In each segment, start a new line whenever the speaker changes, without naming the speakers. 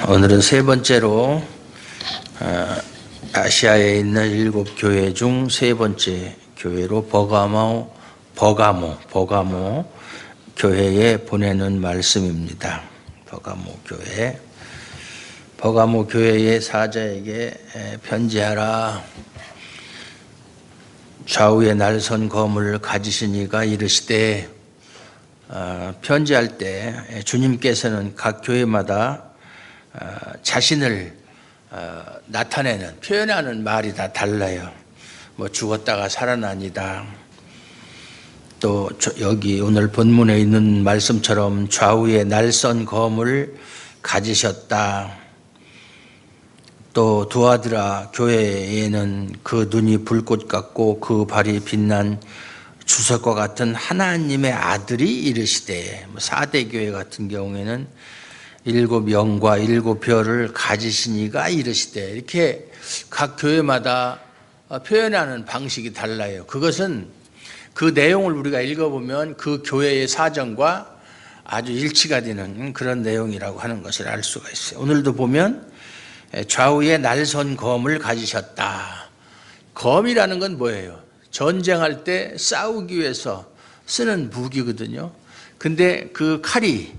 오늘은 세 번째로 아시아에 있는 7 교회 중 세 번째 교회로 버가모 교회에 보내는 말씀입니다. 버가모 교회의 사자에게 편지하라. 좌우에 날선 검을 가지신 이가 이르시되, 편지할 때 주님께서는 각 교회마다 자신을 나타내는, 표현하는 말이 다 달라요. 뭐 죽었다가 살아나니다, 또 여기 오늘 본문에 있는 말씀처럼 좌우에 날선 검을 가지셨다. 또 두아드라 교회에는 그 눈이 불꽃 같고 그 발이 빛난 주석과 같은 하나님의 아들이 이르시되, 4대 교회 같은 경우에는 7 영과 7 별을 가지신 이가 이르시되, 이렇게 각 교회마다 표현하는 방식이 달라요. 그것은 그 내용을 우리가 읽어보면 그 교회의 사정과 아주 일치가 되는 그런 내용이라고 하는 것을 알 수가 있어요. 오늘도 보면 좌우에 날선 검을 가지셨다. 검이라는 건 뭐예요? 전쟁할 때 싸우기 위해서 쓰는 무기거든요. 근데 그 칼이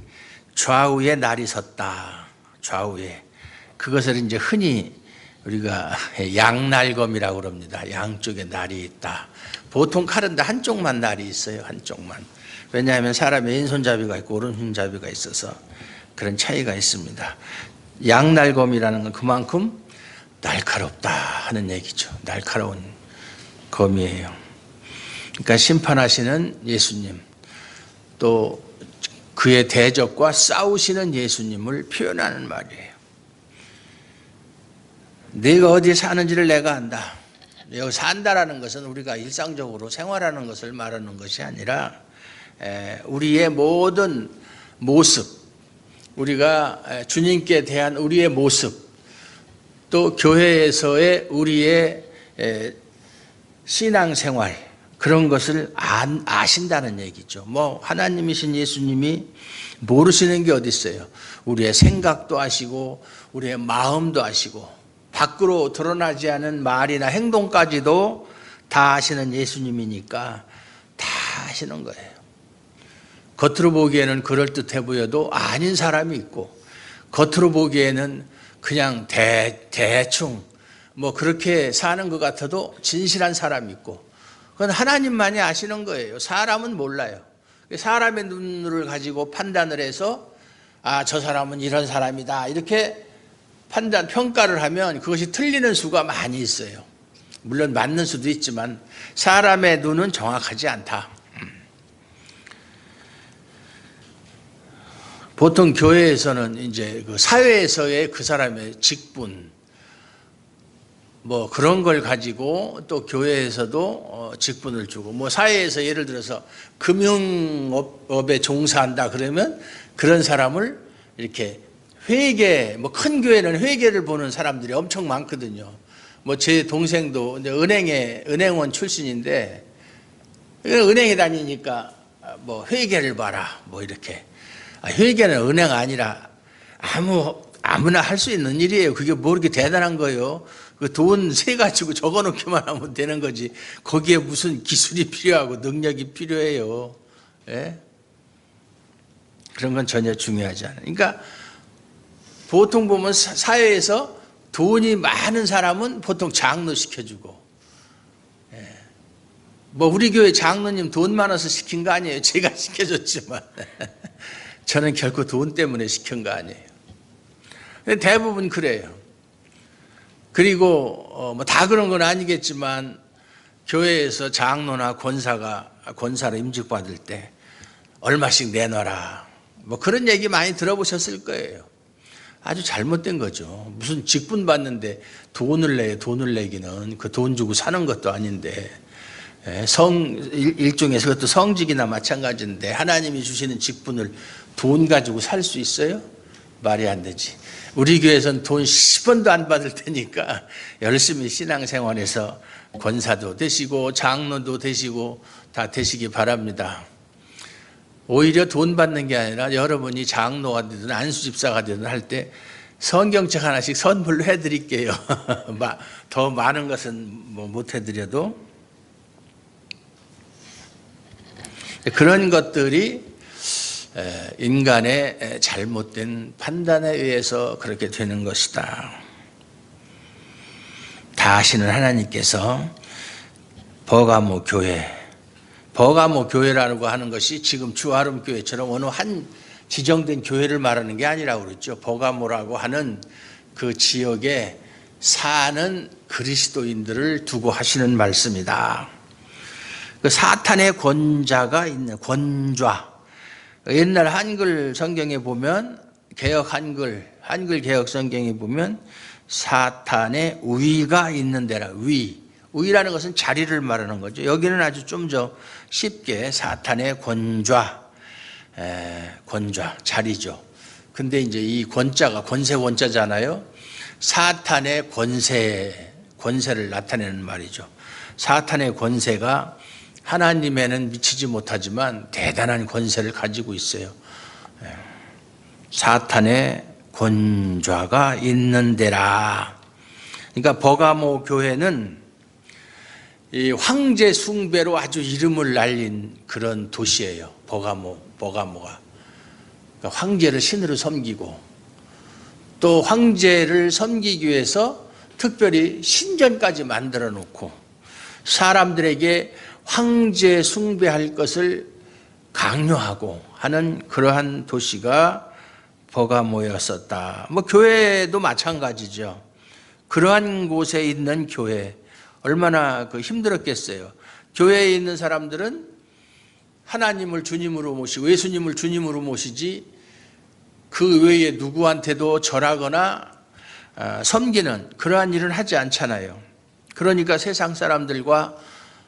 좌우에 날이 섰다. 좌우에. 그것을 이제 흔히 우리가 양날검이라고 그럽니다. 양쪽에 날이 있다. 보통 칼은 다 한쪽만 날이 있어요. 한쪽만. 왜냐하면 사람의 왼손잡이가 있고 오른손잡이가 있어서 그런 차이가 있습니다. 양날검이라는 건 그만큼 날카롭다 하는 얘기죠. 날카로운 검이에요. 그러니까 심판하시는 예수님, 또 그의 대적과 싸우시는 예수님을 표현하는 말이에요. 네가 어디에 사는지를 내가 안다. 여기 산다라는 것은 우리가 일상적으로 생활하는 것을 말하는 것이 아니라 우리의 모든 모습, 우리가 주님께 대한 우리의 모습, 또 교회에서의 우리의 신앙생활, 그런 것을 아신다는 얘기죠. 뭐 하나님이신 예수님이 모르시는 게 어디 있어요? 우리의 생각도 아시고 우리의 마음도 아시고 밖으로 드러나지 않은 말이나 행동까지도 다 아시는 예수님이니까 다 아시는 거예요. 겉으로 보기에는 그럴듯해 보여도 아닌 사람이 있고, 겉으로 보기에는 그냥 대충 뭐 그렇게 사는 것 같아도 진실한 사람이 있고, 그건 하나님만이 아시는 거예요. 사람은 몰라요. 사람의 눈을 가지고 판단을 해서 저 사람은 이런 사람이다 이렇게 평가를 하면 그것이 틀리는 수가 많이 있어요. 물론 맞는 수도 있지만 사람의 눈은 정확하지 않다. 보통 교회에서는 이제 그 사회에서의 그 사람의 직분, 뭐 그런 걸 가지고 또 교회에서도 직분을 주고, 뭐 사회에서 예를 들어서 금융업에 종사한다 그러면 그런 사람을 이렇게 회계, 뭐 큰 교회는 회계를 보는 사람들이 엄청 많거든요. 뭐 제 동생도 이제 은행원 출신인데, 은행에 다니니까 뭐 회계를 봐라 뭐 이렇게. 회계는 은행 아니라 아무나 할 수 있는 일이에요. 그게 뭐 이렇게 대단한 거예요. 그 돈 세 가지고 적어 놓기만 하면 되는 거지. 거기에 무슨 기술이 필요하고 능력이 필요해요. 예? 그런 건 전혀 중요하지 않아요. 그러니까 보통 보면 사회에서 돈이 많은 사람은 보통 장로 시켜주고, 뭐 우리 교회 장로님 돈 많아서 시킨 거 아니에요. 제가 시켜줬지만 저는 결코 돈 때문에 시킨 거 아니에요. 대부분 그래요. 그리고 뭐 다 그런 건 아니겠지만 교회에서 장로나 권사로 임직받을 때 얼마씩 내놔라, 뭐 그런 얘기 많이 들어보셨을 거예요. 아주 잘못된 거죠. 무슨 직분 받는데 돈을 내기는, 그 돈 주고 사는 것도 아닌데, 일종의 그것도 성직이나 마찬가지인데 하나님이 주시는 직분을 돈 가지고 살 수 있어요? 말이 안 되지. 우리 교회에서는 돈 10원도 안 받을 테니까 열심히 신앙생활에서 권사도 되시고 장로도 되시고 다 되시기 바랍니다. 오히려 돈 받는 게 아니라 여러분이 장로가 되든 안수집사가 되든 할 때 성경책 하나씩 선물로 해드릴게요. 더 많은 것은 못 해드려도. 그런 것들이 인간의 잘못된 판단에 의해서 그렇게 되는 것이다. 다 아시는 하나님께서 버가모 교회라고 하는 것이 지금 주아름 교회처럼 어느 한 지정된 교회를 말하는 게 아니라고 그랬죠. 버가모라고 하는 그 지역에 사는 그리스도인들을 두고 하시는 말씀이다. 그 사탄의 권좌가 있는 권좌. 옛날 한글 성경에 보면 개혁 한글 개혁 성경에 보면 사탄의 우위가 있는 데라. 우위라는 것은 자리를 말하는 거죠. 여기는 아주 좀 더 쉽게 사탄의 권좌 자리죠. 근데 이제 이 권자가 권세 원자잖아요. 사탄의 권세를 나타내는 말이죠. 사탄의 권세가 하나님에는 미치지 못하지만 대단한 권세를 가지고 있어요. 사탄의 권좌가 있는 데라. 그러니까 버가모 교회는 이 황제 숭배로 아주 이름을 날린 그런 도시예요. 버가모가. 그러니까 황제를 신으로 섬기고 또 황제를 섬기기 위해서 특별히 신전까지 만들어 놓고 사람들에게 황제 숭배할 것을 강요하고 하는 그러한 도시가 버가모였었다. 교회도 마찬가지죠. 그러한 곳에 있는 교회 얼마나 힘들었겠어요. 교회에 있는 사람들은 하나님을 주님으로 모시고 예수님을 주님으로 모시지 그 외에 누구한테도 절하거나 섬기는 그러한 일은 하지 않잖아요. 그러니까 세상 사람들과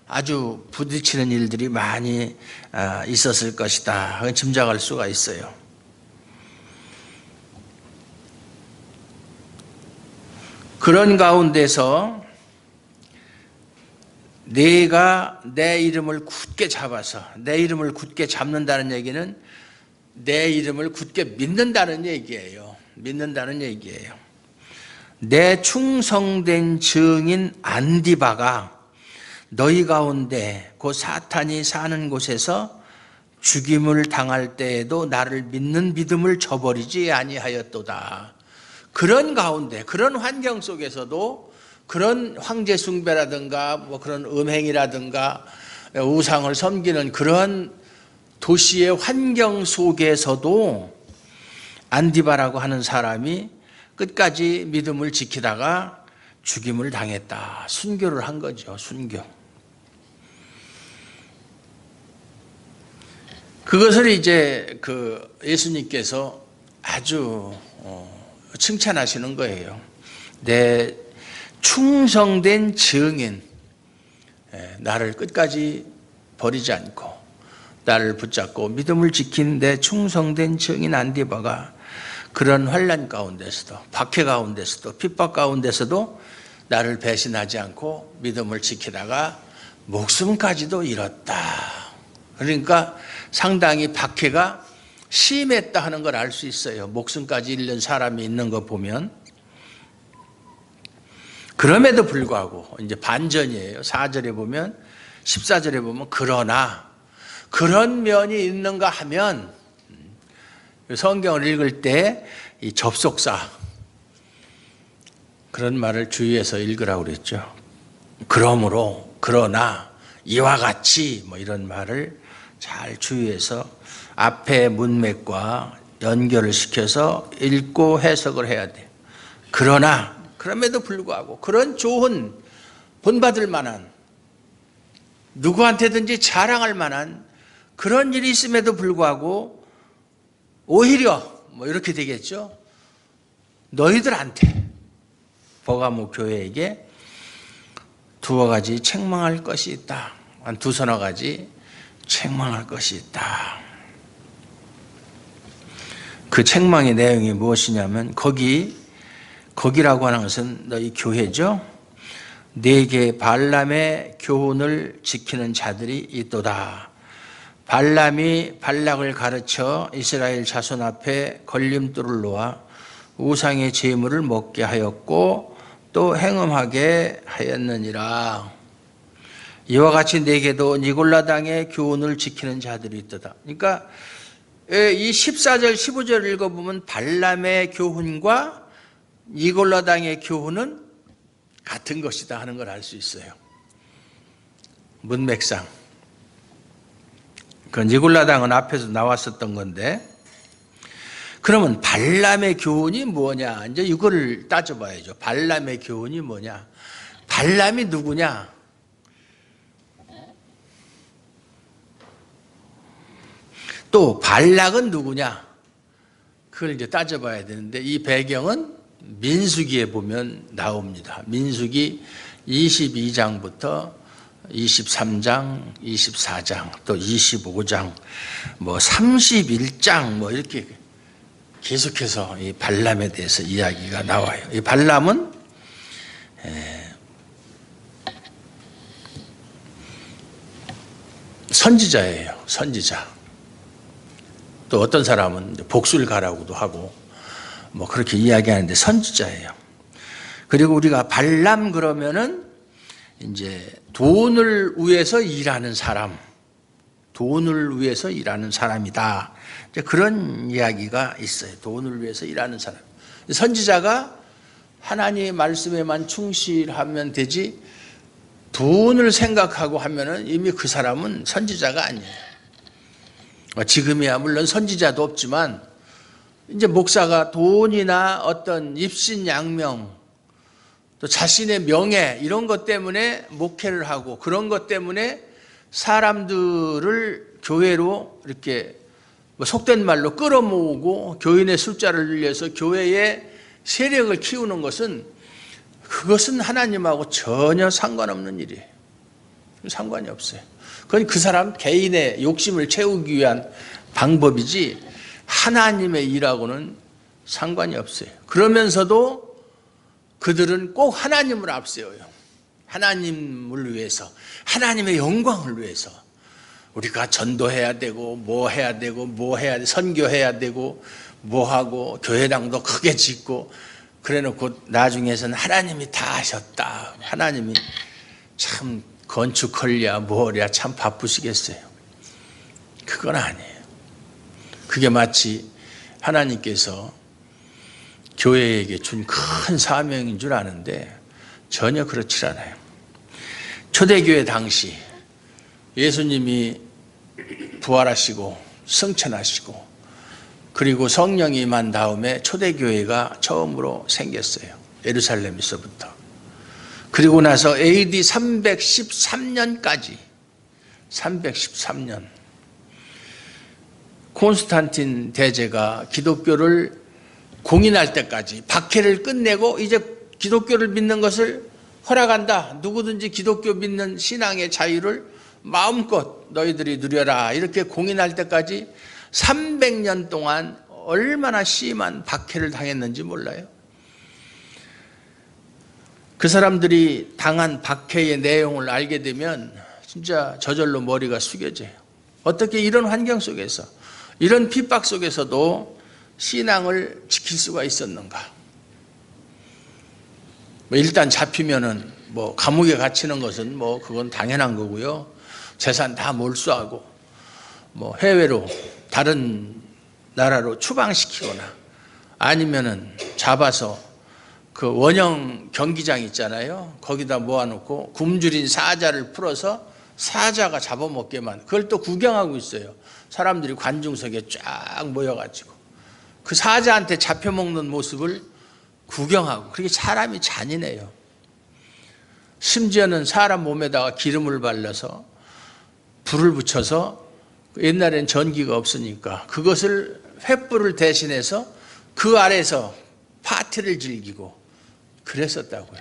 아주 부딪히는 일들이 많이 있었을 것이다. 짐작할 수가 있어요. 그런 가운데서 내가 내 이름을 굳게 잡아서 내 이름을 굳게 잡는다는 얘기는 내 이름을 굳게 믿는다는 얘기예요. 내 충성된 증인 안디바가 너희 가운데 그 사탄이 사는 곳에서 죽임을 당할 때에도 나를 믿는 믿음을 저버리지 아니하였도다. 그런 가운데 그런 환경 속에서도 그런 황제 숭배라든가 그런 음행이라든가 우상을 섬기는 그런 도시의 환경 속에서도 안디바라고 하는 사람이 끝까지 믿음을 지키다가 죽임을 당했다. 순교를 한 거죠. 순교. 그것을 이제 예수님께서 아주 칭찬하시는 거예요. 내 충성된 증인, 나를 끝까지 버리지 않고 나를 붙잡고 믿음을 지킨 내 충성된 증인 안디바가 그런 환난 가운데서도 박해 가운데서도 핍박 가운데서도 나를 배신하지 않고 믿음을 지키다가 목숨까지도 잃었다. 그러니까 상당히 박해가 심했다 하는 걸 알 수 있어요. 목숨까지 잃는 사람이 있는 거 보면. 그럼에도 불구하고 이제 반전이에요. 4절에 보면 14절에 보면 그러나 그런 면이 있는가 하면 성경을 읽을 때 이 접속사 그런 말을 주의해서 읽으라고 그랬죠. 그러므로 그러나 이와 같이 이런 말을 잘 주의해서 앞에 문맥과 연결을 시켜서 읽고 해석을 해야 돼요. 그러나 그럼에도 불구하고 그런 좋은 본받을 만한 누구한테든지 자랑할 만한 그런 일이 있음에도 불구하고 오히려 이렇게 되겠죠. 너희들한테 버가모 교회에게 두어 가지 책망할 것이 있다. 한 두서너 가지 책망할 것이 있다. 그 책망의 내용이 무엇이냐면 거기라고 하는 것은 너희 교회죠. 네게 발람의 교훈을 지키는 자들이 있도다. 발람이 발락을 가르쳐 이스라엘 자손 앞에 걸림돌을 놓아 우상의 제물을 먹게 하였고 또 행음하게 하였느니라. 이와 같이 내게도 니골라 당의 교훈을 지키는 자들이 있도다. 그러니까 이 14절 15절을 읽어보면 발람의 교훈과 니골라 당의 교훈은 같은 것이다 하는 걸 알 수 있어요. 문맥상. 그 니골라 당은 앞에서 나왔었던 건데, 그러면 발람의 교훈이 뭐냐? 이제 이거를 따져봐야죠. 발람의 교훈이 뭐냐? 발람이 누구냐? 또 발락은 누구냐? 그걸 이제 따져봐야 되는데, 이 배경은 민수기에 보면 나옵니다. 민수기 22장부터 23장, 24장, 또 25장, 뭐 31장, 뭐 이렇게 계속해서 이 발람에 대해서 이야기가 나와요. 이 발람은 선지자예요. 선지자. 또 어떤 사람은 복술가라고도 하고 뭐 그렇게 이야기하는데 선지자예요. 그리고 우리가 발람 그러면은 이제 돈을 위해서 일하는 사람, 돈을 위해서 일하는 사람이다. 이제 그런 이야기가 있어요. 돈을 위해서 일하는 사람. 선지자가 하나님의 말씀에만 충실하면 되지 돈을 생각하고 하면은 이미 그 사람은 선지자가 아니에요. 지금이야 물론 선지자도 없지만 이제 목사가 돈이나 어떤 입신양명 또 자신의 명예 이런 것 때문에 목회를 하고 그런 것 때문에 사람들을 교회로 이렇게 속된 말로 끌어모으고 교인의 숫자를 늘려서 교회의 세력을 키우는 것은 그것은 하나님하고 전혀 상관없는 일이에요. 상관이 없어요. 그건 그 사람 개인의 욕심을 채우기 위한 방법이지 하나님의 일하고는 상관이 없어요. 그러면서도 그들은 꼭 하나님을 앞세워요. 하나님을 위해서, 하나님의 영광을 위해서 우리가 전도해야 되고 뭐 해야 되고 뭐 해야 돼, 선교해야 되고 뭐 하고 교회당도 크게 짓고 그래놓고 나중에서는 하나님이 다 하셨다. 하나님이 참 건축하랴 뭐랴 참 바쁘시겠어요. 그건 아니에요. 그게 마치 하나님께서 교회에게 준 큰 사명인 줄 아는데 전혀 그렇지 않아요. 초대교회 당시 예수님이 부활하시고 승천하시고 그리고 성령이 임한 다음에 초대교회가 처음으로 생겼어요. 예루살렘에서부터. 그리고 나서 AD 313년까지 313년 콘스탄틴 대제가 기독교를 공인할 때까지 박해를 끝내고 이제 기독교를 믿는 것을 허락한다. 누구든지 기독교 믿는 신앙의 자유를 마음껏 너희들이 누려라. 이렇게 공인할 때까지 300년 동안 얼마나 심한 박해를 당했는지 몰라요. 그 사람들이 당한 박해의 내용을 알게 되면 진짜 저절로 머리가 숙여져요. 어떻게 이런 환경 속에서 이런 핍박 속에서도 신앙을 지킬 수가 있었는가? 일단 잡히면은 감옥에 갇히는 것은 그건 당연한 거고요. 재산 다 몰수하고 해외로 다른 나라로 추방시키거나 아니면은 잡아서 그 원형 경기장 있잖아요. 거기다 모아놓고 굶주린 사자를 풀어서 사자가 잡아먹게만 그걸 또 구경하고 있어요. 사람들이 관중석에 쫙 모여가지고 그 사자한테 잡혀먹는 모습을 구경하고 그렇게 사람이 잔인해요. 심지어는 사람 몸에다가 기름을 발라서 불을 붙여서 옛날엔 전기가 없으니까 그것을 횃불을 대신해서 그 아래서 파티를 즐기고 그랬었다고요.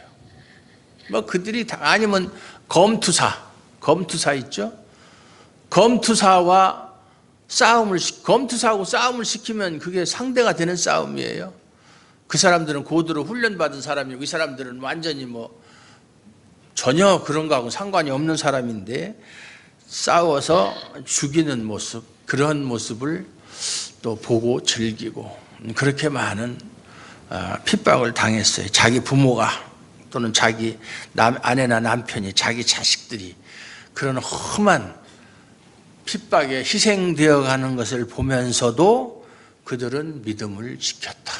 그들이 아니면 검투사 있죠? 검투사하고 싸움을 시키면 그게 상대가 되는 싸움이에요. 그 사람들은 고도로 훈련받은 사람이고 이 사람들은 완전히 전혀 그런 거하고 상관이 없는 사람인데 싸워서 죽이는 모습, 그런 모습을 또 보고 즐기고 그렇게 많은 핍박을 당했어요. 자기 부모가 또는 자기 아내나 남편이, 자기 자식들이 그런 험한 핍박에 희생되어 가는 것을 보면서도 그들은 믿음을 지켰다.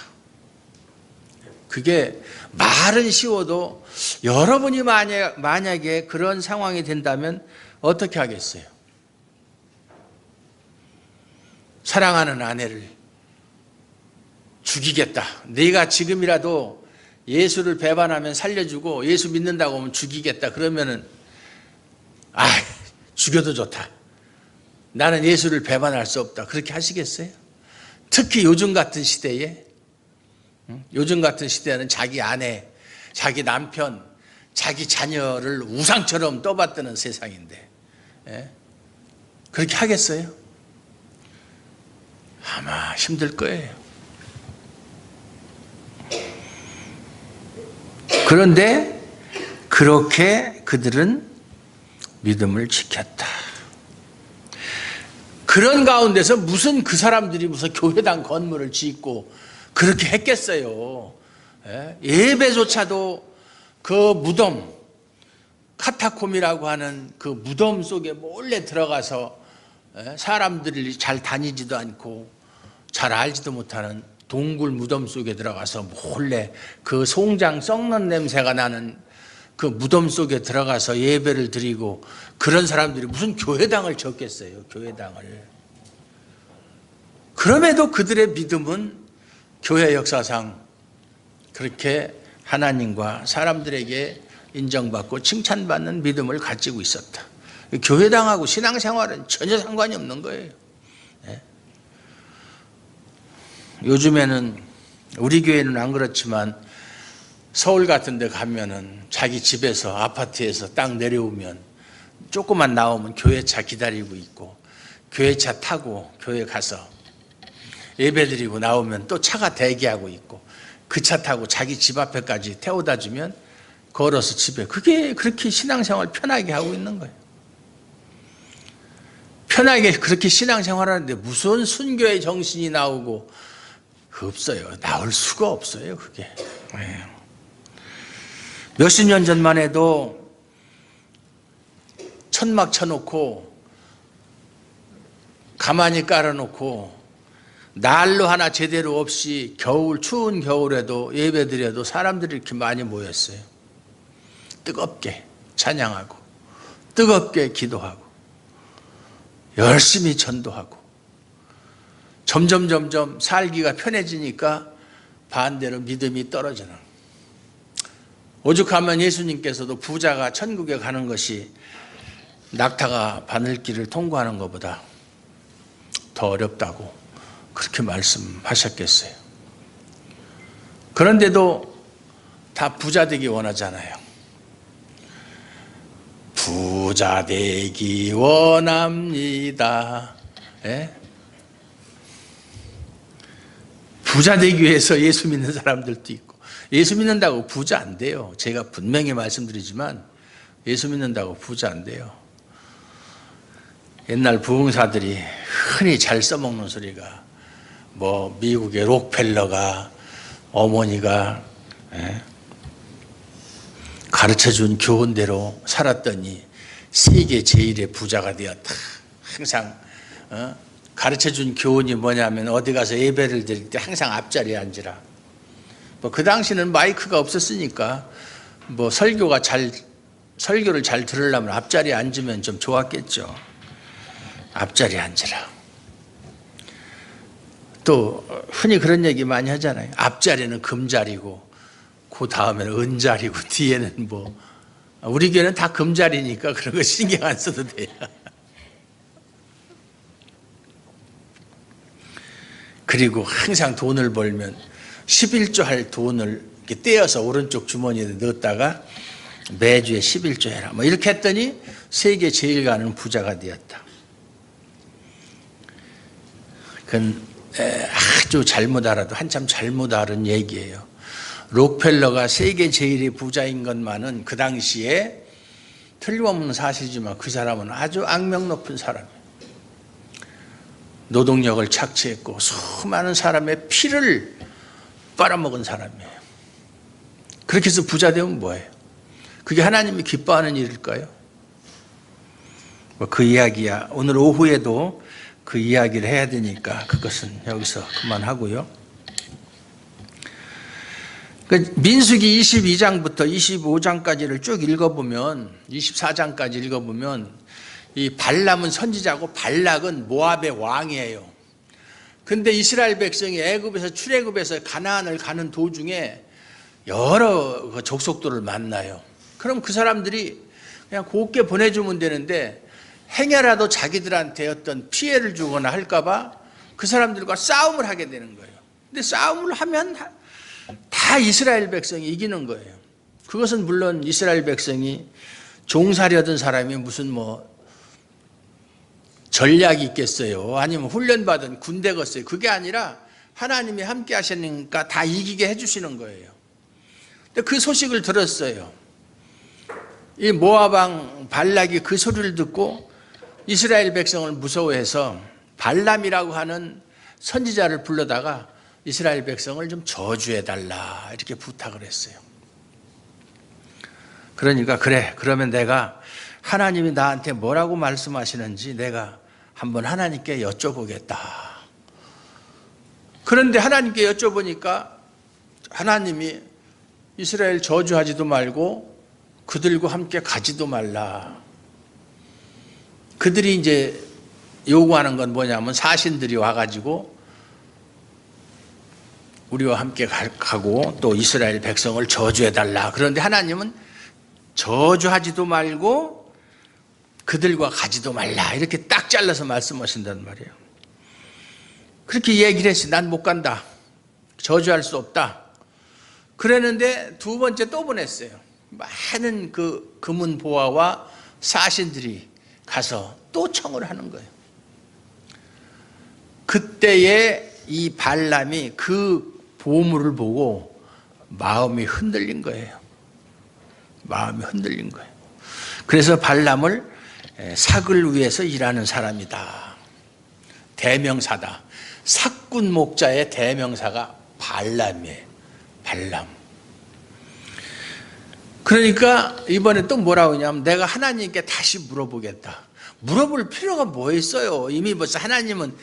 그게 말은 쉬워도 여러분이 만약에 그런 상황이 된다면 어떻게 하겠어요? 사랑하는 아내를 죽이겠다. 네가 지금이라도 예수를 배반하면 살려주고 예수 믿는다고 하면 죽이겠다. 그러면은 죽여도 좋다. 나는 예수를 배반할 수 없다. 그렇게 하시겠어요? 특히 요즘 같은 시대에, 요즘 같은 시대는 자기 아내, 자기 남편, 자기 자녀를 우상처럼 떠받드는 세상인데 그렇게 하겠어요? 아마 힘들 거예요. 그런데 그렇게 그들은 믿음을 지켰다. 그런 가운데서 무슨 그 사람들이 무슨 교회당 건물을 짓고 그렇게 했겠어요. 예배조차도 그 무덤, 카타콤이라고 하는 그 무덤 속에 몰래 들어가서 사람들이 잘 다니지도 않고 잘 알지도 못하는 동굴 무덤 속에 들어가서 몰래 그 송장 썩는 냄새가 나는 그 무덤 속에 들어가서 예배를 드리고 그런 사람들이 무슨 교회당을 졌겠어요. 교회당을. 그럼에도 그들의 믿음은 교회 역사상 그렇게 하나님과 사람들에게 인정받고 칭찬받는 믿음을 가지고 있었다. 교회당하고 신앙생활은 전혀 상관이 없는 거예요. 요즘에는 우리 교회는 안 그렇지만 서울 같은 데 가면은 자기 집에서 아파트에서 딱 내려오면 조금만 나오면 교회차 기다리고 있고 교회차 타고 교회 가서 예배드리고 나오면 또 차가 대기하고 있고 그 차 타고 자기 집 앞에까지 태워다 주면 걸어서 집에, 그게 그렇게 신앙생활 편하게 하고 있는 거예요. 편하게 그렇게 신앙생활하는데 무슨 순교의 정신이 나오고 없어요. 나올 수가 없어요. 그게. 몇십 년 전만 해도 천막 쳐놓고 가만히 깔아놓고 난로 하나 제대로 없이 추운 겨울에도 예배드려도 사람들이 이렇게 많이 모였어요. 뜨겁게 찬양하고 뜨겁게 기도하고 열심히 전도하고 점점 살기가 편해지니까 반대로 믿음이 떨어지는, 오죽하면 예수님께서도 부자가 천국에 가는 것이 낙타가 바늘길을 통과하는 것보다 더 어렵다고 그렇게 말씀하셨겠어요. 그런데도 다 부자 되기 원하잖아요. 부자 되기 원합니다. 부자 되기 위해서 예수 믿는 사람들도 있고, 예수 믿는다고 부자 안 돼요. 제가 분명히 말씀드리지만 예수 믿는다고 부자 안 돼요. 옛날 부흥사들이 흔히 잘 써먹는 소리가 미국의 록펠러가 어머니가 가르쳐준 교훈대로 살았더니 세계 제일의 부자가 되었다. 항상 가르쳐준 교훈이 뭐냐면 어디 가서 예배를 드릴 때 항상 앞자리에 앉으라. 그 당시는 마이크가 없었으니까 설교를 잘 들으려면 앞자리에 앉으면 좀 좋았겠죠. 앞자리에 앉으라. 또 흔히 그런 얘기 많이 하잖아요. 앞자리는 금자리고 그 다음에는 은자리고 뒤에는 우리 교회는 다 금자리니까 그런 거 신경 안 써도 돼요. 그리고 항상 돈을 벌면 11조 할 돈을 이렇게 떼어서 오른쪽 주머니에 넣었다가 매주에 11조 해라. 이렇게 했더니 세계 제일 가는 부자가 되었다. 그건 아주 잘못 알아도 한참 잘못 알은 얘기예요. 록펠러가 세계 제일의 부자인 것만은 그 당시에 틀림없는 사실이지만 그 사람은 아주 악명 높은 사람이에요. 노동력을 착취했고 수많은 사람의 피를 빨아먹은 사람이에요. 그렇게 해서 부자 되면 뭐예요? 그게 하나님이 기뻐하는 일일까요? 그 이야기야. 오늘 오후에도 그 이야기를 해야 되니까 그것은 여기서 그만하고요. 민수기 22장부터 25장까지를 쭉 읽어보면, 24장까지 읽어보면 이 발람은 선지자고 발락은 모압의 왕이에요. 근데 이스라엘 백성이 애굽에서 출애굽에서 가나안을 가는 도중에 여러 족속들을 만나요. 그럼 그 사람들이 그냥 곱게 보내주면 되는데 행여라도 자기들한테 어떤 피해를 주거나 할까봐 그 사람들과 싸움을 하게 되는 거예요. 근데 싸움을 하면 다 이스라엘 백성이 이기는 거예요. 그것은 물론 이스라엘 백성이 종살이하던 사람이 무슨 전략이 있겠어요? 아니면 훈련받은 군대겠어요? 그게 아니라 하나님이 함께 하시니까 다 이기게 해주시는 거예요. 근데 그 소식을 들었어요. 이 모압 왕 발락이 그 소리를 듣고 이스라엘 백성을 무서워해서 발람이라고 하는 선지자를 불러다가 이스라엘 백성을 좀 저주해달라 이렇게 부탁을 했어요. 그러니까 그래, 그러면 내가 하나님이 나한테 뭐라고 말씀하시는지 내가 한번 하나님께 여쭤보겠다. 그런데 하나님께 여쭤보니까 하나님이 이스라엘 저주하지도 말고 그들과 함께 가지도 말라. 그들이 이제 요구하는 건 뭐냐면 사신들이 와가지고 우리와 함께 가고 또 이스라엘 백성을 저주해달라. 그런데 하나님은 저주하지도 말고 그들과 가지도 말라. 이렇게 딱 잘라서 말씀하신단 말이에요. 그렇게 얘기를 했어요. 난 못 간다. 저주할 수 없다. 그랬는데 두 번째 또 보냈어요. 많은 그 금은 보화와 사신들이 가서 또 청을 하는 거예요. 그때에 이 발람이 그 보물을 보고 마음이 흔들린 거예요. 마음이 흔들린 거예요. 그래서 발람을 삭을 위해서 일하는 사람이다. 대명사다. 삭군 목자의 대명사가 발람이에요. 발람. 그러니까 이번에 또 뭐라고 하냐면 내가 하나님께 다시 물어보겠다. 물어볼 필요가 뭐 있어요? 이미 벌써 하나님은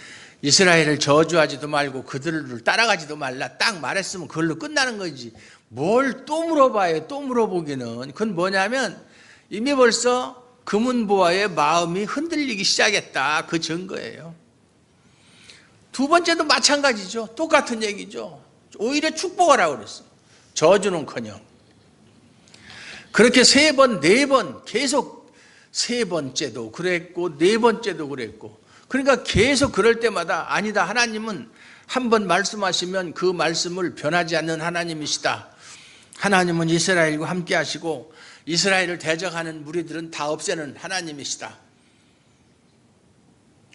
이스라엘을 저주하지도 말고 그들을 따라가지도 말라 딱 말했으면 그걸로 끝나는 거지. 뭘 또 물어봐요? 또 물어보기는. 그건 뭐냐면 이미 벌써 금은보화의 마음이 흔들리기 시작했다. 그 증거예요. 두 번째도 마찬가지죠. 똑같은 얘기죠. 오히려 축복하라고 그랬어요. 저주는커녕. 그렇게 세 번, 네 번 계속 세 번째도 그랬고 네 번째도 그랬고 그러니까 계속 그럴 때마다 아니다. 하나님은 한 번 말씀하시면 그 말씀을 변하지 않는 하나님이시다. 하나님은 이스라엘과 함께 하시고 이스라엘을 대적하는 무리들은 다 없애는 하나님이시다.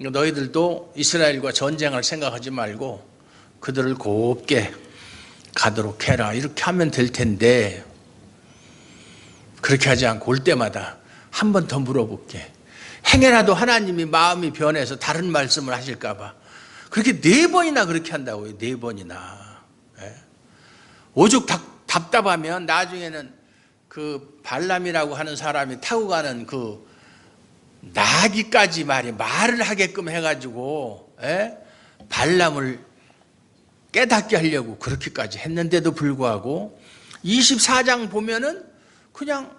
너희들도 이스라엘과 전쟁을 생각하지 말고 그들을 곱게 가도록 해라. 이렇게 하면 될 텐데 그렇게 하지 않고 올 때마다 한 번 더 물어볼게. 행여라도 하나님이 마음이 변해서 다른 말씀을 하실까 봐. 그렇게 네 번이나 그렇게 한다고요. 네 번이나. 오죽 답답하면 나중에는 그 발람이라고 하는 사람이 타고 가는 그 나귀까지 말을 하게끔 해가지고 발람을 깨닫게 하려고 그렇게까지 했는데도 불구하고 24장 보면은 그냥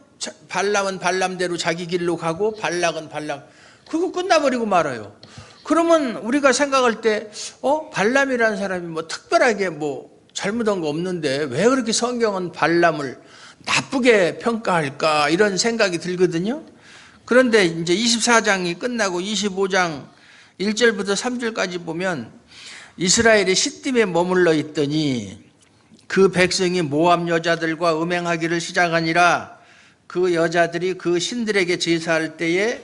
발람은 발람대로 자기 길로 가고 발락은 발락 그거 끝나버리고 말아요. 그러면 우리가 생각할 때 발람이라는 사람이 뭐 특별하게 뭐 잘못한 거 없는데 왜 그렇게 성경은 발람을 나쁘게 평가할까 이런 생각이 들거든요. 그런데 이제 24장이 끝나고 25장 1절부터 3절까지 보면 이스라엘이 시딤에 머물러 있더니 그 백성이 모압 여자들과 음행하기를 시작하니라. 그 여자들이 그 신들에게 제사할 때에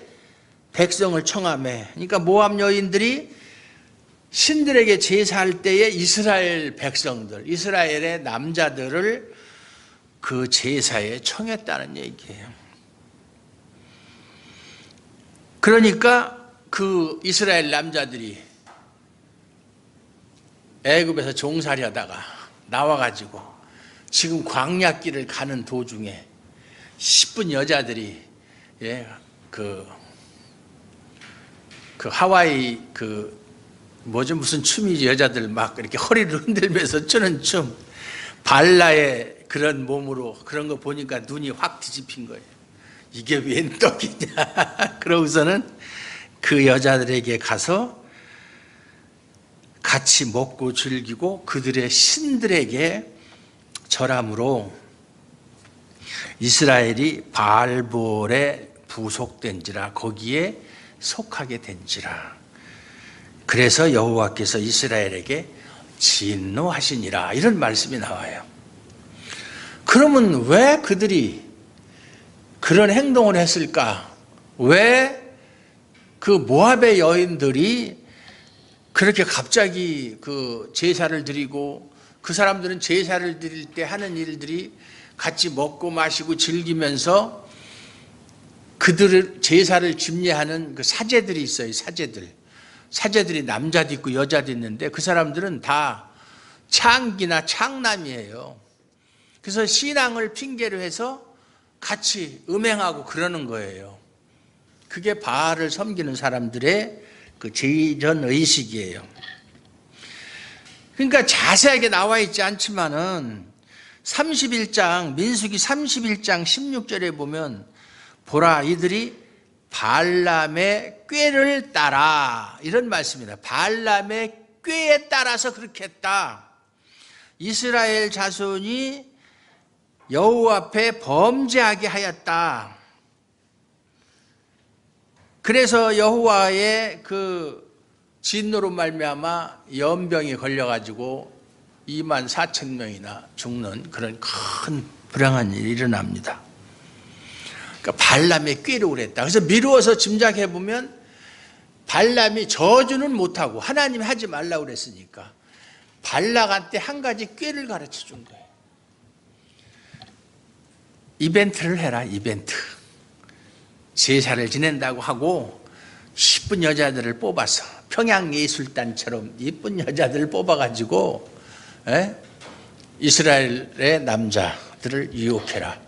백성을 청하매. 그러니까 모압 여인들이 신들에게 제사할 때에 이스라엘 백성들, 이스라엘의 남자들을 그 제사에 청했다는 얘기예요. 그러니까 그 이스라엘 남자들이 애굽에서 종살이 하다가 나와가지고 지금 광야길을 가는 도중에 10분 여자들이 그 하와이 무슨 춤이지, 여자들 막 이렇게 허리를 흔들면서 추는 춤, 발라의 그런 몸으로 그런 거 보니까 눈이 확 뒤집힌 거예요. 이게 웬 떡이냐. 그러고서는 그 여자들에게 가서 같이 먹고 즐기고 그들의 신들에게 절함으로 이스라엘이 바알볼에 부속된지라, 거기에 속하게 된지라. 그래서 여호와께서 이스라엘에게 진노하시니라, 이런 말씀이 나와요. 그러면 왜 그들이 그런 행동을 했을까? 왜 그 모압의 여인들이 그렇게 갑자기 그 제사를 드리고, 그 사람들은 제사를 드릴 때 하는 일들이 같이 먹고 마시고 즐기면서 그들을 제사를 집례하는 그 사제들이 있어요. 사제들이 남자도 있고 여자도 있는데 그 사람들은 다 창기나 창남이에요. 그래서 신앙을 핑계로 해서 같이 음행하고 그러는 거예요. 그게 바알을 섬기는 사람들의 그 제전 의식이에요. 그러니까 자세하게 나와 있지 않지만은 31장, 민수기 31장 16절에 보면, 보라, 이들이 발람의 꾀를 따라, 이런 말씀입니다. 발람의 꾀에 따라서 그렇게 했다. 이스라엘 자손이 여호와 앞에 범죄하게 하였다. 그래서 여호와의 그 진노로 말미암아 연병이 걸려가지고 24,000명이나 죽는 그런 큰 불행한 일이 일어납니다. 그러니까 발람의 꾀로 그랬다. 그래서 미루어서 짐작해 보면 발람이 저주는 못하고 하나님이 하지 말라고 그랬으니까 발락한테 한 가지 꾀를 가르쳐 준 거예요. 이벤트를 해라, 이벤트. 제사를 지낸다고 하고 10분 여자들을 뽑아서 평양예술단처럼 이쁜 여자들을 뽑아가지고 이스라엘의 남자들을 유혹해라.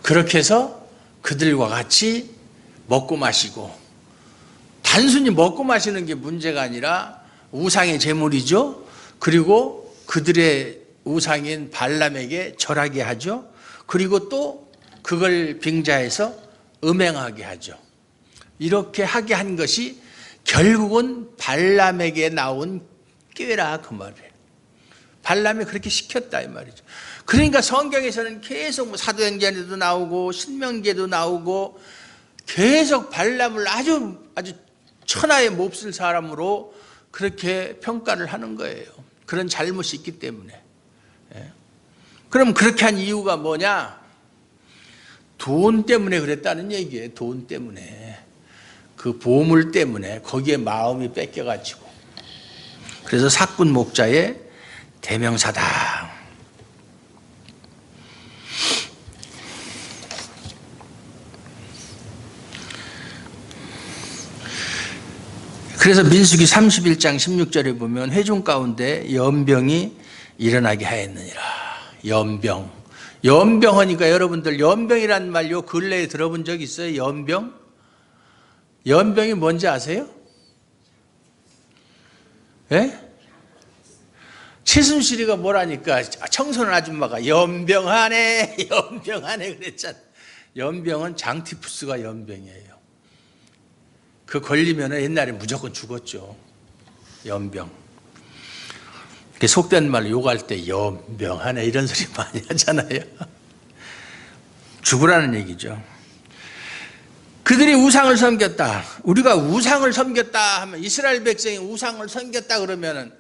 그렇게 해서 그들과 같이 먹고 마시고, 단순히 먹고 마시는 게 문제가 아니라 우상의 제물이죠. 그리고 그들의 우상인 발람에게 절하게 하죠. 그리고 또 그걸 빙자해서 음행하게 하죠. 이렇게 하게 한 것이 결국은 발람에게 나온 꾀라, 그 말이에요. 발람이 그렇게 시켰다, 이 말이죠. 그러니까 성경에서는 계속 사도행전에도 나오고 신명기에도 나오고 계속 발람을 아주 천하의 몹쓸 사람으로 그렇게 평가를 하는 거예요. 그런 잘못이 있기 때문에. 그럼 그렇게 한 이유가 뭐냐? 돈 때문에 그랬다는 얘기예요. 돈 때문에. 그 보물 때문에 거기에 마음이 뺏겨가지고. 그래서 사꾼 목자의 대명사다. 그래서 민수기 31장 16절에 보면 회중 가운데 연병이 일어나게 하였느니라. 연병 하니까 여러분들 연병이란 말 요 근래에 들어본 적 있어요? 연병이 뭔지 아세요? 예? 최순실이가 뭐라니까 청소년 아줌마가 연병하네 그랬잖아. 연병은 장티푸스가 연병이에요. 그 걸리면 옛날에 무조건 죽었죠. 연병. 속된 말로 욕할 때 연병하네 이런 소리 많이 하잖아요. 죽으라는 얘기죠. 그들이 우상을 섬겼다. 우리가 우상을 섬겼다 하면, 이스라엘 백성이 우상을 섬겼다 그러면은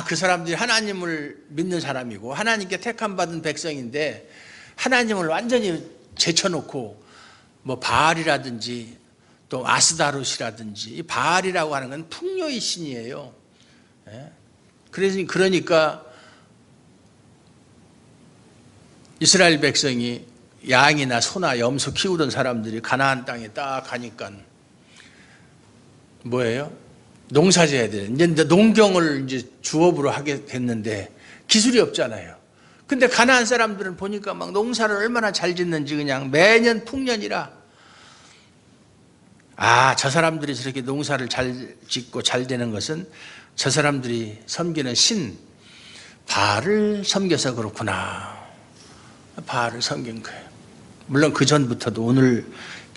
그 사람들이 하나님을 믿는 사람이고 하나님께 택함 받은 백성인데 하나님을 완전히 제쳐놓고 뭐 바알이라든지 또 아스다롯이라든지, 이 바알이라고 하는 건 풍요의 신이에요. 그러니까 이스라엘 백성이 양이나 소나 염소 키우던 사람들이 가나안 땅에 딱 가니까 뭐예요? 농사 지어야 돼. 이제 농경을 이제 주업으로 하게 됐는데 기술이 없잖아요. 근데 가나안 사람들은 보니까 막 농사를 얼마나 잘 짓는지 그냥 매년 풍년이라, 저 사람들이 저렇게 농사를 잘 짓고 잘 되는 것은 저 사람들이 섬기는 신 바알을 섬겨서 그렇구나. 바알을 섬긴 거예요. 물론 그 전부터도 오늘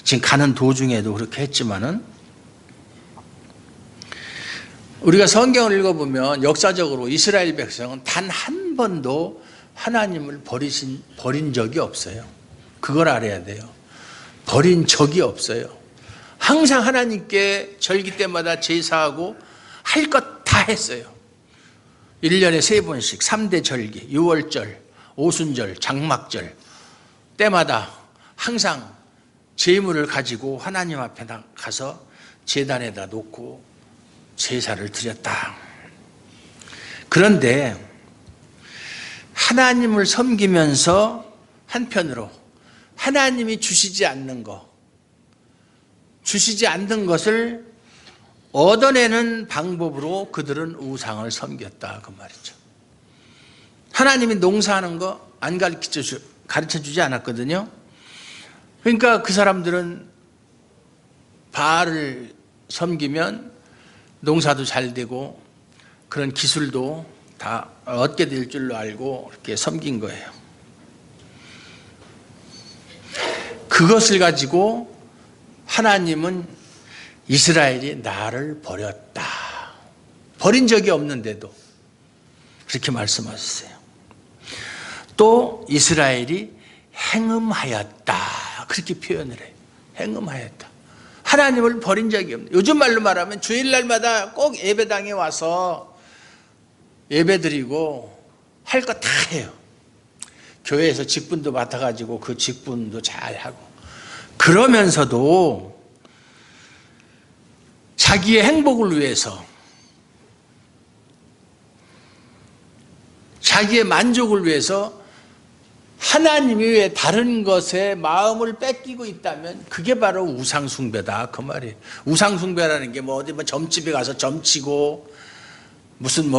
지금 가는 도중에도 그렇게 했지만은, 우리가 성경을 읽어보면 역사적으로 이스라엘 백성은 단 한 번도 하나님을 버린 적이 없어요. 그걸 알아야 돼요. 버린 적이 없어요. 항상 하나님께 절기 때마다 제사하고 할 것 다 했어요. 1년에 3번씩 3대 절기, 유월절, 오순절, 장막절 때마다 항상 제물을 가지고 하나님 앞에 가서 제단에다 놓고 제사를 드렸다. 그런데 하나님을 섬기면서 한편으로 하나님이 주시지 않는 것을 얻어내는 방법으로 그들은 우상을 섬겼다, 그 말이죠. 하나님이 농사하는 거 안 가르쳐주지 않았거든요. 그러니까 그 사람들은 바알을 섬기면 농사도 잘 되고 그런 기술도 다 얻게 될 줄로 알고 이렇게 섬긴 거예요. 그것을 가지고 하나님은 이스라엘이 나를 버렸다. 버린 적이 없는데도 그렇게 말씀하셨어요. 또 이스라엘이 행음하였다. 그렇게 표현을 해요. 행음하였다. 하나님을 버린 적이 없네. 요즘 말로 말하면 주일날마다 꼭 예배당에 와서 예배드리고 할 거 다 해요. 교회에서 직분도 맡아가지고 그 직분도 잘 하고, 그러면서도 자기의 행복을 위해서, 자기의 만족을 위해서 하나님이 왜 다른 것에 마음을 뺏기고 있다면 그게 바로 우상숭배다, 그 말이에요. 우상숭배라는 게 뭐 어디 점집에 가서 점치고 무슨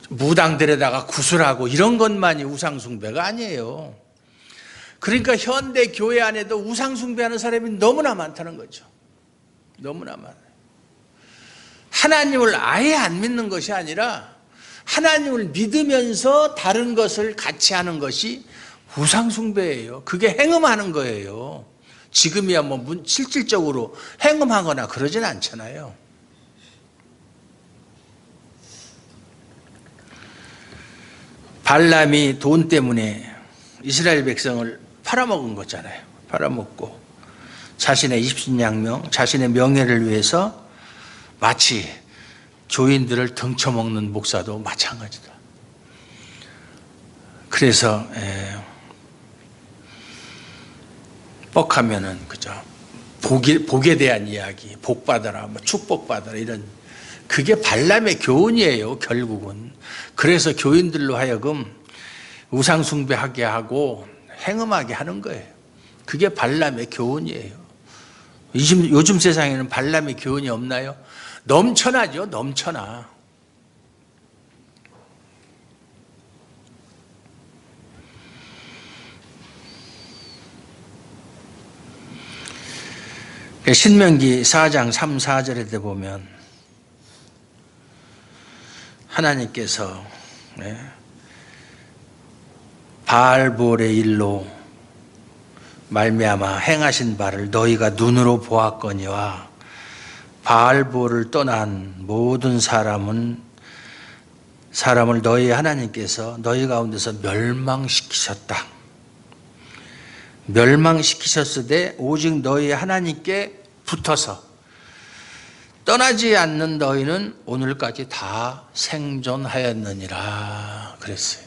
무당들에다가 구슬하고 이런 것만이 우상숭배가 아니에요. 그러니까 현대 교회 안에도 우상숭배하는 사람이 너무나 많다는 거죠. 너무나 많아요. 하나님을 아예 안 믿는 것이 아니라 하나님을 믿으면서 다른 것을 같이 하는 것이 우상숭배예요. 그게 행음하는 거예요. 지금이야 실질적으로 행음하거나 그러진 않잖아요. 발람이 돈 때문에 이스라엘 백성을 팔아먹은 거잖아요. 팔아먹고 자신의 입신양명, 자신의 명예를 위해서 마치 교인들을 등쳐먹는 목사도 마찬가지다. 그래서 뻑하면은 그죠, 복에 대한 이야기, 복 받아라, 축복 받아라, 이런, 그게 발람의 교훈이에요, 결국은. 그래서 교인들로 하여금 우상 숭배하게 하고 행음하게 하는 거예요. 그게 발람의 교훈이에요. 요즘 세상에는 발람의 교훈이 없나요? 넘쳐나죠, 넘쳐나. 신명기 4장 3, 4절에 보면 하나님께서 바알볼의 일로 말미암아 행하신 바를 너희가 눈으로 보았거니와 바알볼을 떠난 모든 사람을 너희 하나님께서 너희 가운데서 멸망시키셨다. 멸망시키셨으되 오직 너희 하나님께 붙어서 떠나지 않는 너희는 오늘까지 다 생존하였느니라 그랬어요.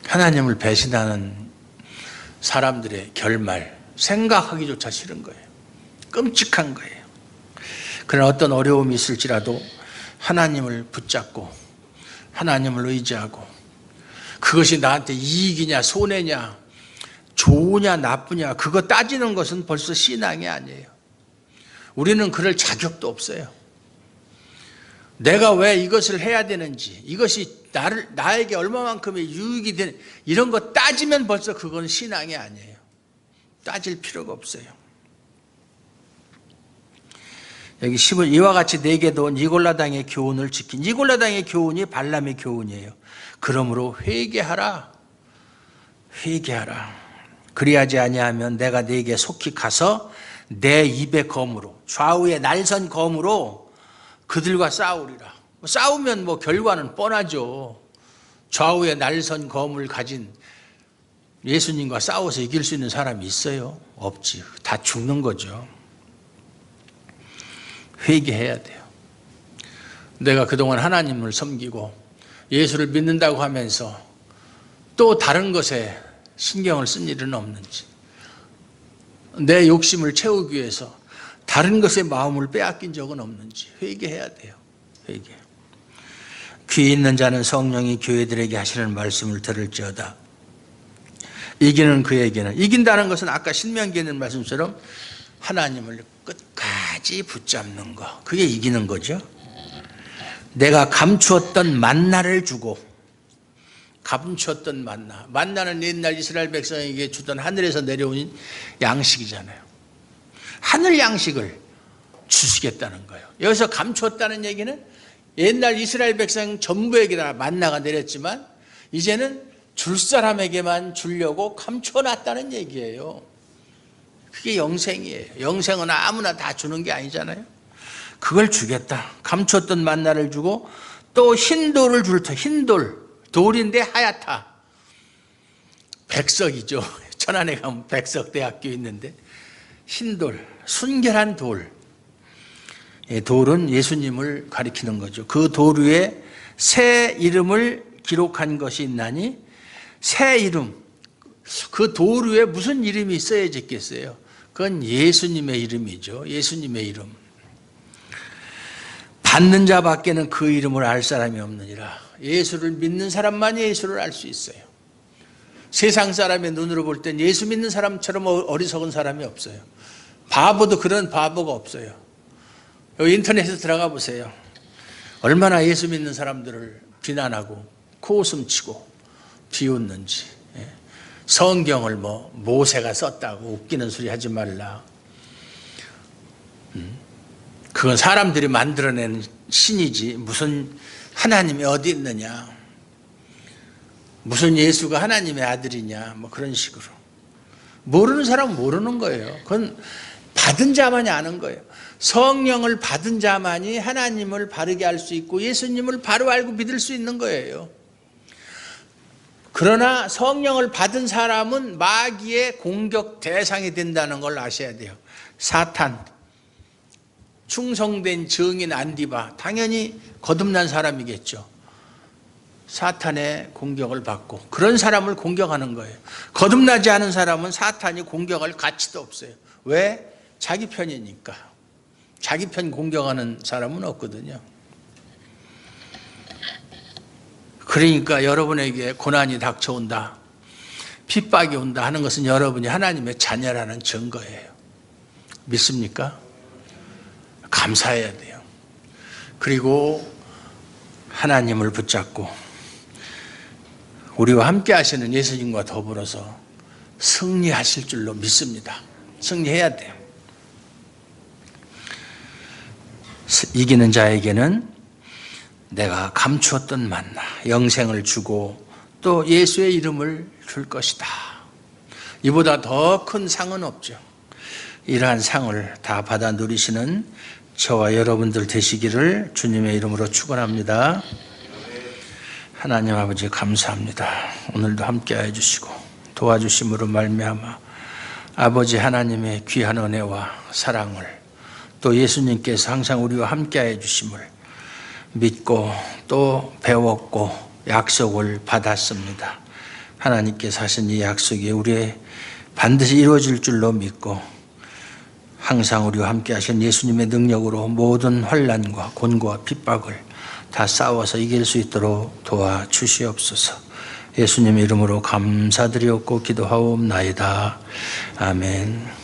하나님을 배신하는 사람들의 결말 생각하기조차 싫은 거예요. 끔찍한 거예요. 그러나 어떤 어려움이 있을지라도 하나님을 붙잡고 하나님을 의지하고, 그것이 나한테 이익이냐 손해냐 좋으냐 나쁘냐 그거 따지는 것은 벌써 신앙이 아니에요. 우리는 그럴 자격도 없어요. 내가 왜 이것을 해야 되는지, 이것이 나에게 얼마만큼의 유익이 되는, 이런 거 따지면 벌써 그건 신앙이 아니에요. 따질 필요가 없어요. 여기 10은 이와 같이 내게도 니골라당의 교훈을 지킨, 니골라당의 교훈이 발람의 교훈이에요. 그러므로 회개하라. 회개하라. 그리하지 아니하면 내가 네게 속히 가서 내 입의 검으로, 좌우의 날선 검으로 그들과 싸우리라. 싸우면 결과는 뻔하죠. 좌우의 날선 검을 가진 예수님과 싸워서 이길 수 있는 사람이 있어요? 없지. 다 죽는 거죠. 회개해야 돼요. 내가 그동안 하나님을 섬기고 예수를 믿는다고 하면서 또 다른 것에 신경을 쓴 일은 없는지, 내 욕심을 채우기 위해서 다른 것에 마음을 빼앗긴 적은 없는지 회개해야 돼요. 회개. 귀 있는 자는 성령이 교회들에게 하시는 말씀을 들을지어다. 이기는 그에게는, 이긴다는 것은 아까 신명기에 있는 말씀처럼 하나님을 끝까지 붙잡는 거, 그게 이기는 거죠. 내가 감추었던 만나를 주고, 감추었던 만나는 옛날 이스라엘 백성에게 주던 하늘에서 내려온 양식이잖아요. 하늘 양식을 주시겠다는 거예요. 여기서 감추었다는 얘기는 옛날 이스라엘 백성 전부에게 다 만나가 내렸지만 이제는 줄 사람에게만 주려고 감춰놨다는 얘기예요. 그게 영생이에요. 영생은 아무나 다 주는 게 아니잖아요. 그걸 주겠다. 감췄던 만나를 주고 또 흰돌을 줄 터. 흰돌, 돌인데 하얗다. 백석이죠. 천안에 가면 백석대학교 있는데 흰돌, 순결한 돌. 돌은 예수님을 가리키는 거죠. 그 돌 위에 새 이름을 기록한 것이 있나니, 새 이름, 그 돌 위에 무슨 이름이 있어야 짓겠어요? 그건 예수님의 이름이죠. 예수님의 이름. 받는 자밖에는 그 이름을 알 사람이 없느니라. 예수를 믿는 사람만이 예수를 알 수 있어요. 세상 사람의 눈으로 볼 땐 예수 믿는 사람처럼 어리석은 사람이 없어요. 바보도 그런 바보가 없어요. 여기 인터넷에 들어가 보세요. 얼마나 예수 믿는 사람들을 비난하고 코웃음치고 비웃는지. 성경을 모세가 썼다고 웃기는 소리 하지 말라. 그건 사람들이 만들어낸 신이지 무슨 하나님이 어디 있느냐, 무슨 예수가 하나님의 아들이냐, 그런 식으로. 모르는 사람은 모르는 거예요. 그건 받은 자만이 아는 거예요. 성령을 받은 자만이 하나님을 바르게 알 수 있고 예수님을 바로 알고 믿을 수 있는 거예요. 그러나 성령을 받은 사람은 마귀의 공격 대상이 된다는 걸 아셔야 돼요. 사탄, 충성된 증인 안디바, 당연히 거듭난 사람이겠죠. 사탄의 공격을 받고 그런 사람을 공격하는 거예요. 거듭나지 않은 사람은 사탄이 공격할 가치도 없어요. 왜? 자기 편이니까. 자기 편 공격하는 사람은 없거든요. 그러니까 여러분에게 고난이 닥쳐온다, 핍박이 온다 하는 것은 여러분이 하나님의 자녀라는 증거예요. 믿습니까? 감사해야 돼요. 그리고 하나님을 붙잡고 우리와 함께 하시는 예수님과 더불어서 승리하실 줄로 믿습니다. 승리해야 돼요. 이기는 자에게는 내가 감추었던 만나, 영생을 주고 또 예수의 이름을 줄 것이다. 이보다 더 큰 상은 없죠. 이러한 상을 다 받아 누리시는 저와 여러분들 되시기를 주님의 이름으로 축원합니다. 하나님 아버지 감사합니다. 오늘도 함께해 주시고 도와주심으로 말미암아 아버지 하나님의 귀한 은혜와 사랑을, 또 예수님께서 항상 우리와 함께해 주심을 믿고 또 배웠고 약속을 받았습니다. 하나님께서 하신 이 약속이 우리의 반드시 이루어질 줄로 믿고 항상 우리와 함께 하신 예수님의 능력으로 모든 환난과 곤고와 핍박을 다 싸워서 이길 수 있도록 도와주시옵소서. 예수님의 이름으로 감사드리옵고 기도하옵나이다. 아멘.